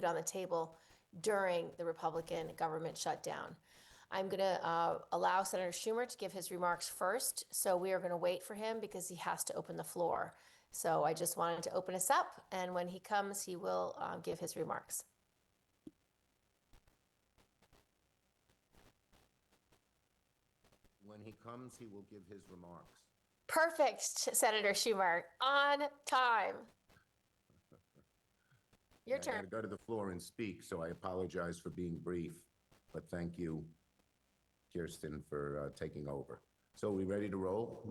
on the table during the Republican government shutdown. I'm going to allow Senator Schumer to give his remarks first. So we are going to wait for him because he has to open the floor. So I just wanted to open us up. And when he comes, he will give his remarks. When he comes, he will give his remarks. Perfect, Senator Schumer. On time. Your turn. I got to go to the floor and speak, so I apologize for being brief, but thank you, Kirsten, for taking over. So are we ready to roll?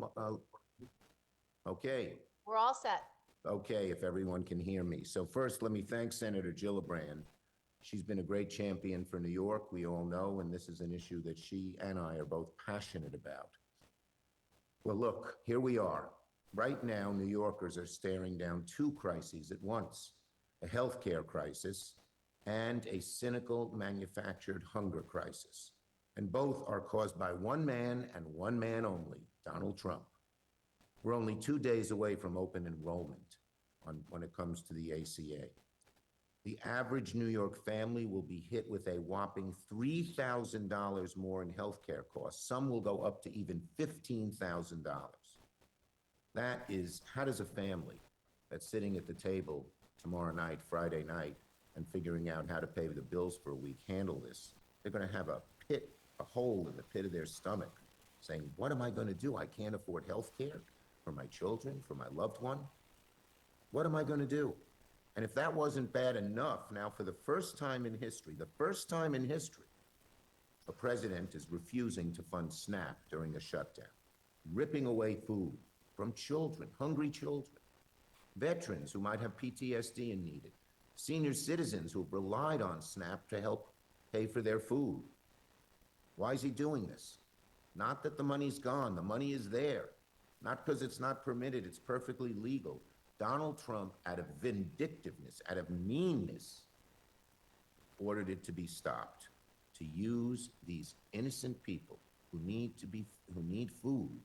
Okay. We're all set. Okay, if everyone can hear me. So first, let me thank Senator Gillibrand. She's been a great champion for New York, we all know, and this is an issue that she and I are both passionate about. Well, look, here we are. Right now, New Yorkers are staring down two crises at once: a healthcare crisis and a cynical manufactured hunger crisis. And both are caused by one man and one man only, Donald Trump. We're only 2 days away from open enrollment when it comes to the ACA. The average New York family will be hit with a whopping $3,000 more in healthcare costs. Some will go up to even $15,000. That is, how does a family that's sitting at the table tomorrow night, Friday night, and figuring out how to pay the bills for a week handle this? They're going to have a hole in the pit of their stomach, saying, what am I going to do? I can't afford health care for my children, for my loved one. What am I going to do? And if that wasn't bad enough, now for the first time in history, a president is refusing to fund SNAP during a shutdown, ripping away food from children, hungry children, veterans who might have PTSD and need it, senior citizens who have relied on SNAP to help pay for their food. Why is he doing this? Not that the money's gone, the money is there. Not because it's not permitted, it's perfectly legal. Donald Trump, out of vindictiveness, out of meanness, ordered it to be stopped, to use these innocent people who need food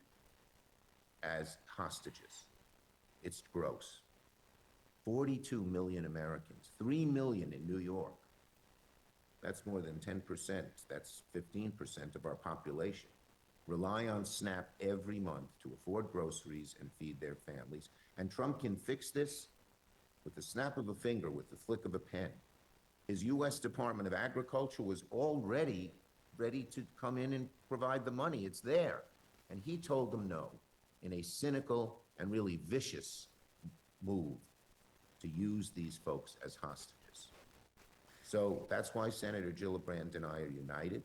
as hostages. It's gross. 42 million Americans, 3 million in New York. That's more than 10%, that's 15% of our population, rely on SNAP every month to afford groceries and feed their families. And Trump can fix this with the snap of a finger, with the flick of a pen. His U.S. Department of Agriculture was already ready to come in and provide the money. It's there. And he told them no in a cynical and really vicious move to use these folks as hostages. So that's why Senator Gillibrand and I are united,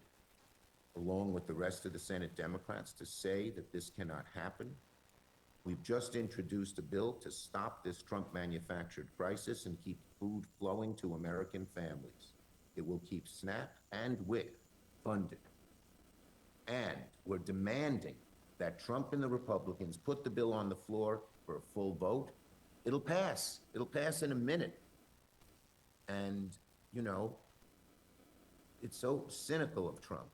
along with the rest of the Senate Democrats, to say that this cannot happen. We've just introduced a bill to stop this Trump-manufactured crisis and keep food flowing to American families. It will keep SNAP and WIC funded. And we're demanding that Trump and the Republicans put the bill on the floor for a full vote. It'll pass. It'll pass in a minute. And, you know, it's so cynical of Trump.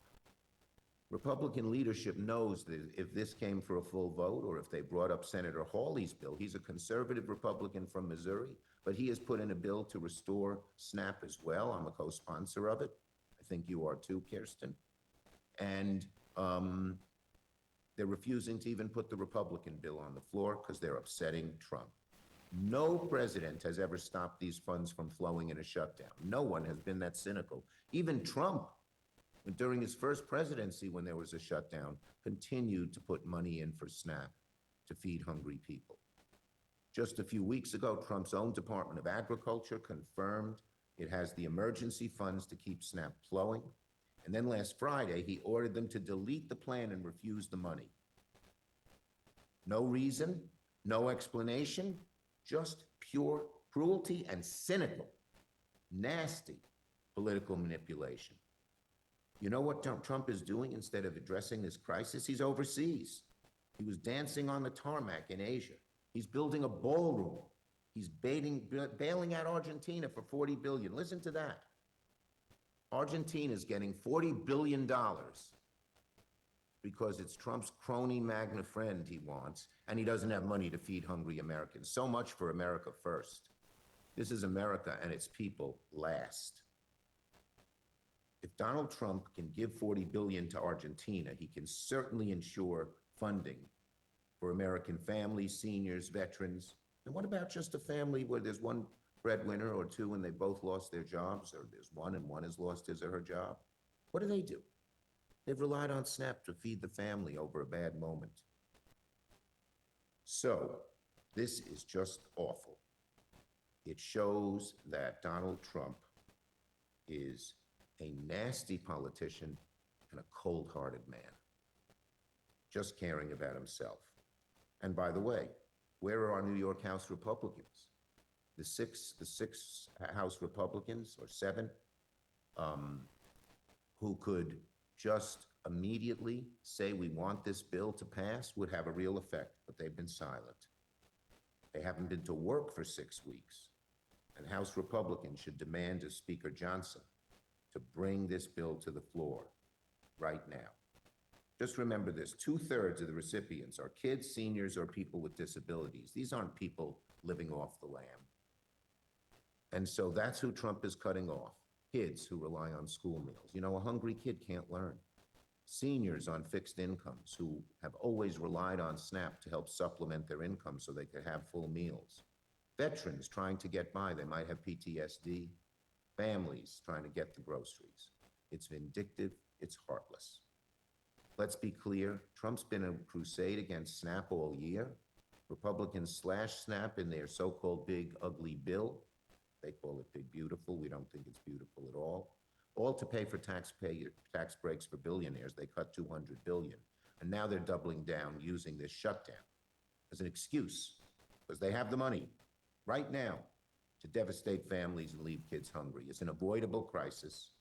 Republican leadership knows that if this came for a full vote, or if they brought up Senator Hawley's bill, he's a conservative Republican from Missouri, but he has put in a bill to restore SNAP as well. I'm a co-sponsor of it. I think you are too, Kirsten. And they're refusing to even put the Republican bill on the floor because they're upsetting Trump. No president has ever stopped these funds from flowing in a shutdown. No one has been that cynical. Even Trump, during his first presidency, when there was a shutdown, continued to put money in for SNAP to feed hungry people. Just a few weeks ago, Trump's own Department of Agriculture confirmed it has the emergency funds to keep SNAP flowing. And then last Friday, he ordered them to delete the plan and refuse the money. No reason, no explanation, just pure cruelty and cynical, nasty political manipulation. You know what Trump is doing instead of addressing this crisis? He's overseas. He was dancing on the tarmac in Asia. He's building a ballroom. He's bailing out Argentina for $40 billion. Listen to that. Argentina's getting $40 billion because it's Trump's crony magna friend he wants, and he doesn't have money to feed hungry Americans. So much for America first. This is America and its people last. If Donald Trump can give $40 billion to Argentina, he can certainly ensure funding for American families, seniors, veterans. And what about just a family where there's one breadwinner or two and they both lost their jobs, or there's one and one has lost his or her job? What do? They've relied on SNAP to feed the family over a bad moment. So this is just awful. It shows that Donald Trump is a nasty politician and a cold-hearted man, just caring about himself. And by the way, where are our New York House Republicans? The six House Republicans, or seven, who could just immediately say we want this bill to pass, would have a real effect, but they've been silent. They haven't been to work for 6 weeks. And House Republicans should demand of Speaker Johnson to bring this bill to the floor right now. Just remember this, 2/3 of the recipients are kids, seniors, or people with disabilities. These aren't people living off the lam. And so that's who Trump is cutting off, kids who rely on school meals. You know, a hungry kid can't learn. Seniors on fixed incomes who have always relied on SNAP to help supplement their income so they could have full meals. Veterans trying to get by, they might have PTSD. Families trying to get the groceries. It's vindictive, it's heartless. Let's be clear, Trump's been a crusade against SNAP all year. Republicans slash SNAP in their so-called big ugly bill. They call it big beautiful, we don't think it's beautiful at all to pay for tax breaks for billionaires. They cut $200 billion. And now they're doubling down using this shutdown as an excuse, because they have the money right now to devastate families and leave kids hungry. It's an avoidable crisis,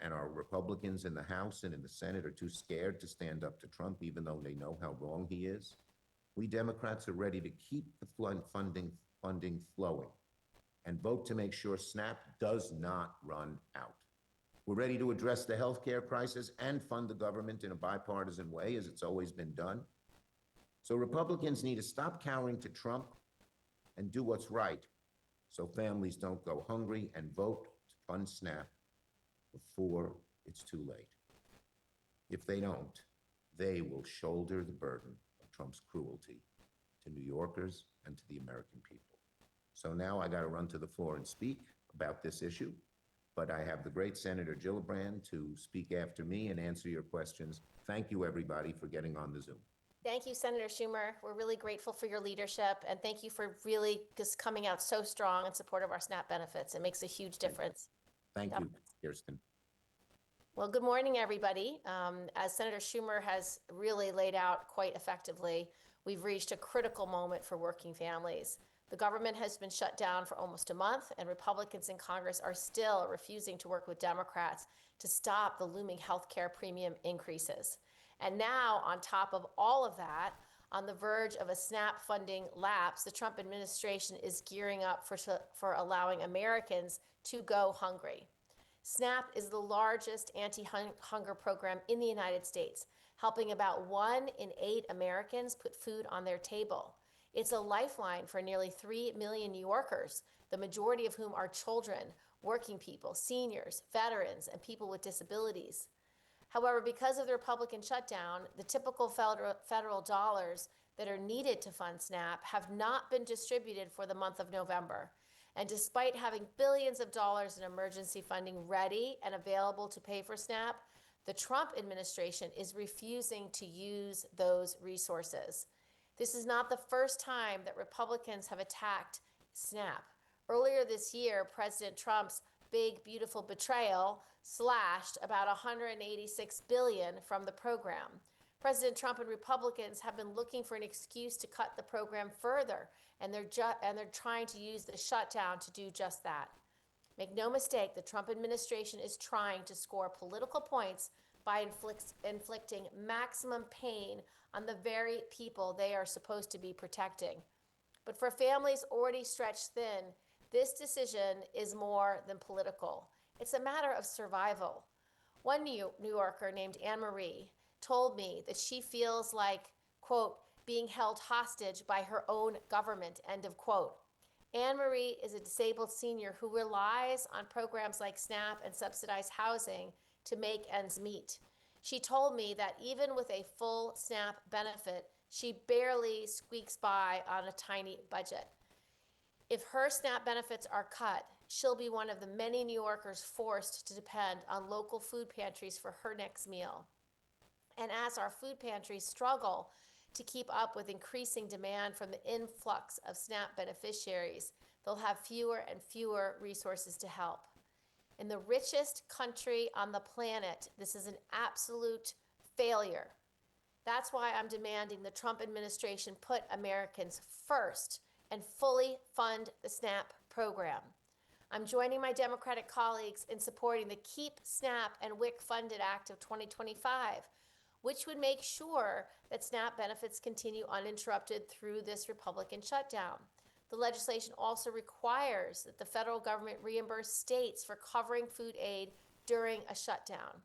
and our Republicans in the House and in the Senate are too scared to stand up to Trump, even though they know how wrong he is. We Democrats are ready to keep the funding flowing and vote to make sure SNAP does not run out. We're ready to address the healthcare crisis and fund the government in a bipartisan way, as it's always been done. So Republicans need to stop cowering to Trump and do what's right so families don't go hungry, and vote to fund SNAP before it's too late. If they don't, they will shoulder the burden of Trump's cruelty to New Yorkers and to the American people. So now I got to run to the floor and speak about this issue, but I have the great Senator Gillibrand to speak after me and answer your questions. Thank you, everybody, for getting on the Zoom. Thank you, Senator Schumer. We're really grateful for your leadership, and thank you for really just coming out so strong in support of our SNAP benefits. It makes a huge difference. Thank you, Kirsten. Well, good morning, everybody. As Senator Schumer has really laid out quite effectively, we've reached a critical moment for working families. The government has been shut down for almost a month, and Republicans in Congress are still refusing to work with Democrats to stop the looming healthcare premium increases. And now, on top of all of that, on the verge of a SNAP funding lapse, the Trump administration is gearing up for allowing Americans to go hungry. SNAP is the largest anti-hunger program in the United States, helping about 1 in 8 Americans put food on their table. It's a lifeline for nearly 3 million New Yorkers, the majority of whom are children, working people, seniors, veterans, and people with disabilities. However, because of the Republican shutdown, the typical federal dollars that are needed to fund SNAP have not been distributed for the month of November. And despite having billions of dollars in emergency funding ready and available to pay for SNAP, the Trump administration is refusing to use those resources. This is not the first time that Republicans have attacked SNAP. Earlier this year, President Trump's big, beautiful betrayal slashed about $186 billion from the program. President Trump and Republicans have been looking for an excuse to cut the program further, and they're trying to use the shutdown to do just that. Make no mistake, the Trump administration is trying to score political points by inflicting maximum pain on the very people they are supposed to be protecting. But for families already stretched thin, this decision is more than political. It's a matter of survival. One New Yorker named Anne Marie told me that she feels like, quote, being held hostage by her own government, end of quote. Anne Marie is a disabled senior who relies on programs like SNAP and subsidized housing to make ends meet. She told me that even with a full SNAP benefit, she barely squeaks by on a tiny budget. If her SNAP benefits are cut, she'll be one of the many New Yorkers forced to depend on local food pantries for her next meal. And as our food pantries struggle to keep up with increasing demand from the influx of SNAP beneficiaries, they'll have fewer and fewer resources to help. In the richest country on the planet, this is an absolute failure. That's why I'm demanding the Trump administration put Americans first and fully fund the SNAP program. I'm joining my Democratic colleagues in supporting the Keep SNAP and WIC Funded Act of 2025, which would make sure that SNAP benefits continue uninterrupted through this Republican shutdown. The legislation also requires that the federal government reimburse states for covering food aid during a shutdown.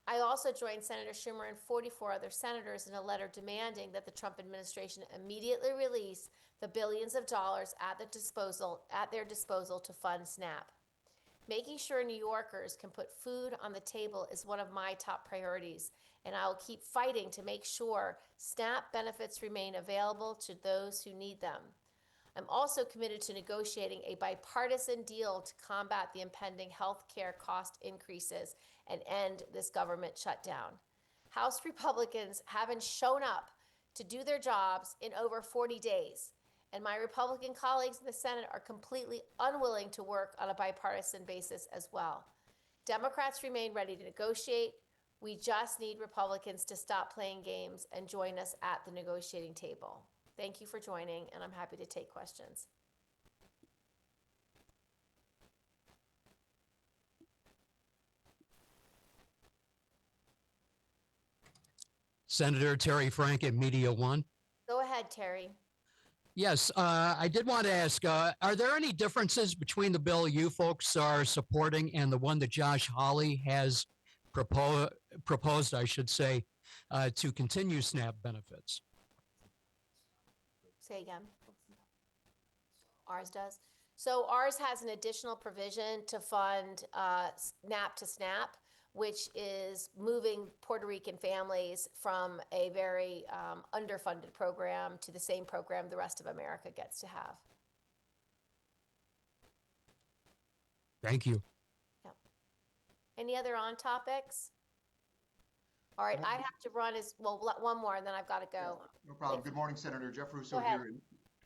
I also joined Senator Schumer and 44 other senators in a letter demanding that the Trump administration immediately release the billions of dollars at their disposal to fund SNAP. Making sure New Yorkers can put food on the table is one of my top priorities, and I will keep fighting to make sure SNAP benefits remain available to those who need them. I'm also committed to negotiating a bipartisan deal to combat the impending health care cost increases and end this government shutdown. House Republicans haven't shown up to do their jobs in over 40 days, and my Republican colleagues in the Senate are completely unwilling to work on a bipartisan basis as well. Democrats remain ready to negotiate. We just need Republicans to stop playing games and join us at the negotiating table. Thank you for joining, and I'm happy to take questions. Senator Terry Frank at Media One. Go ahead, Terry. Yes, I did want to ask, are there any differences between the bill you folks are supporting and the one that Josh Hawley has proposed, I should say, to continue SNAP benefits? Say again. Ours does. So ours has an additional provision to fund SNAP to SNAP, which is moving Puerto Rican families from a very underfunded program to the same program the rest of America gets to have. Thank you. Yep. Any other on topics? All right, I have to run one more and then I've got to go. No problem. Good morning, Senator. Jeff Russo Go ahead.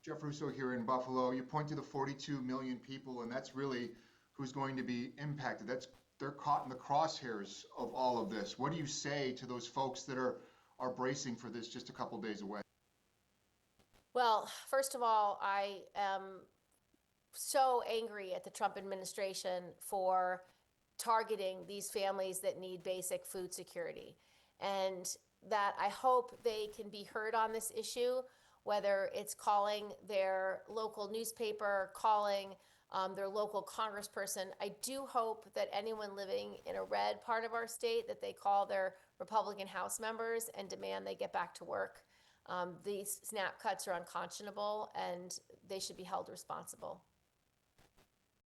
Jeff Russo here in Buffalo. You point to the 42 million people, and that's really who's going to be impacted. They're caught in the crosshairs of all of this. What do you say to those folks that are bracing for this just a couple days away? Well, first of all, I am so angry at the Trump administration for targeting these families that need basic food security, and that I hope they can be heard on this issue, whether it's calling their local newspaper, calling their local congressperson. I do hope that anyone living in a red part of our state, that they call their Republican House members and demand they get back to work. These SNAP cuts are unconscionable and they should be held responsible.